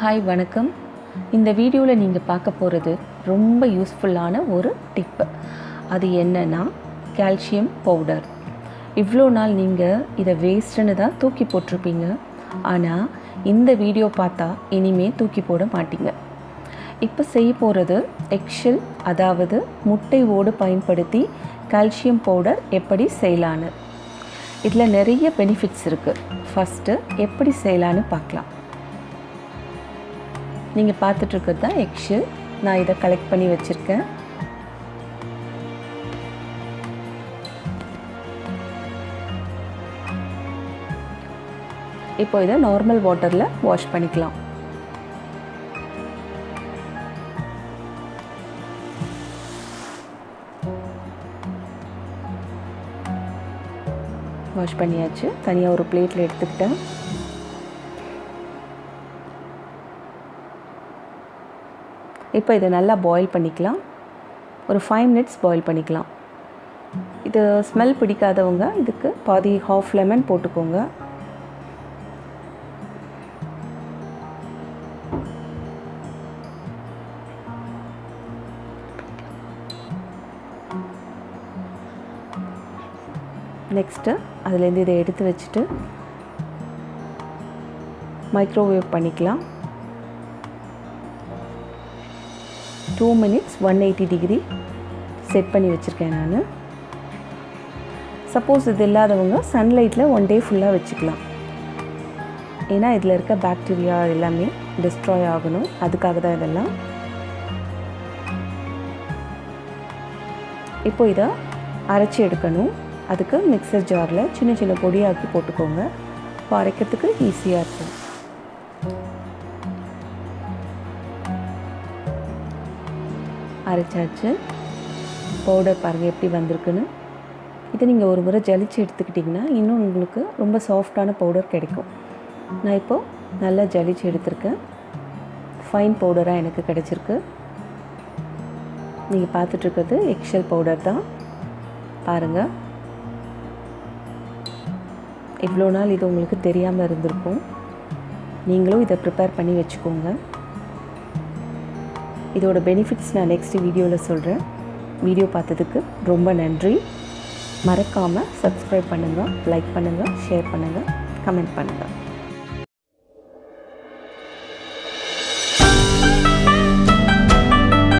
Hi வணக்கம். இந்த வீடியோவில் நீங்கள் பார்க்க போகிறது ரொம்ப யூஸ்ஃபுல்லான ஒரு டிப்பு. அது என்னென்னா கால்சியம் பவுடர். இவ்வளோ நாள் நீங்கள் இதை வேஸ்ட்டுன்னு தான் தூக்கி போட்டிருப்பீங்க. ஆனால் இந்த வீடியோ பார்த்தா இனிமேல் தூக்கி போட மாட்டீங்க. இப்போ செய்ய போகிறது எக்ஷெல், அதாவது முட்டை ஓடு பயன்படுத்தி கால்சியம் பவுடர் எப்படி செய்யலான்னு. இதில் நிறைய பெனிஃபிட்ஸ் இருக்குது. ஃபஸ்ட்டு எப்படி செய்யலான்னு பார்க்கலாம். நீங்கள் பார்த்துட்ருக்கிறது தான் எக்ஷெல். நான் இதை கலெக்ட் பண்ணி வச்சுருக்கேன். இப்போ இதை நார்மல் வாட்டரில் வாஷ் பண்ணிக்கலாம். வாஷ் பண்ணியாச்சு. தனியாக ஒரு பிளேட்டில் எடுத்துக்கிட்டேன். இப்போ இதை நல்லா பாயில் பண்ணிக்கலாம். ஒரு 5 மினிட்ஸ் பாயில் பண்ணிக்கலாம். இது ஸ்மெல் பிடிக்காதவங்க இதுக்கு பாதி ஹாஃப் லெமன் போட்டுக்கோங்க. நெக்ஸ்ட்டு அதுலேருந்து இதை எடுத்து வச்சுட்டு மைக்ரோவேவ் பண்ணிக்கலாம். 2 மினிட்ஸ் 180 டிகிரி செட் பண்ணி வச்சுருக்கேன் நான். சப்போஸ் இது இல்லாதவங்க சன்லைட்டில் 1 டே ஃபுல்லாக வச்சுக்கலாம். ஏன்னா இதில் இருக்க பாக்டீரியா எல்லாமே டிஸ்ட்ராய் ஆகணும், அதுக்காக தான் இதெல்லாம். இப்போ இதை அரைச்சி எடுக்கணும். அதுக்கு மிக்சர் ஜாரில் சின்ன சின்ன பொடியாக்கி போட்டுக்கோங்க. அரைக்கிறதுக்கு ஈஸியாக இருக்கும். அரைச்சாச்சு. பவுடர் பாருங்கள் எப்படி வந்திருக்குன்னு. இதை நீங்கள் ஒரு முறை ஜலிச்சு எடுத்துக்கிட்டிங்கன்னா இன்னும் உங்களுக்கு ரொம்ப சாஃப்டான பவுடர் கிடைக்கும். நான் இப்போது நல்லா ஜலிச்சு எடுத்திருக்கேன். ஃபைன் பவுடராக எனக்கு கிடச்சிருக்கு. நீங்கள் பார்த்துட்ருக்கிறது எக்ஷெல் பவுடர் தான். பாருங்கள், இவ்வளோ நாள் இது உங்களுக்கு தெரியாமல் இருந்திருக்கும். நீங்களும் இதை ப்ரிப்பேர் பண்ணி வச்சுக்கோங்க. இதோட பெனிஃபிட்ஸ் நான் நெக்ஸ்ட் வீடியோவில் சொல்கிறேன். வீடியோ பார்த்ததுக்கு ரொம்ப நன்றி. மறக்காமல் சப்ஸ்கிரைப் பண்ணுங்கள், லைக் பண்ணுங்கள், ஷேர் பண்ணுங்கள், கமெண்ட் பண்ணுங்கள்.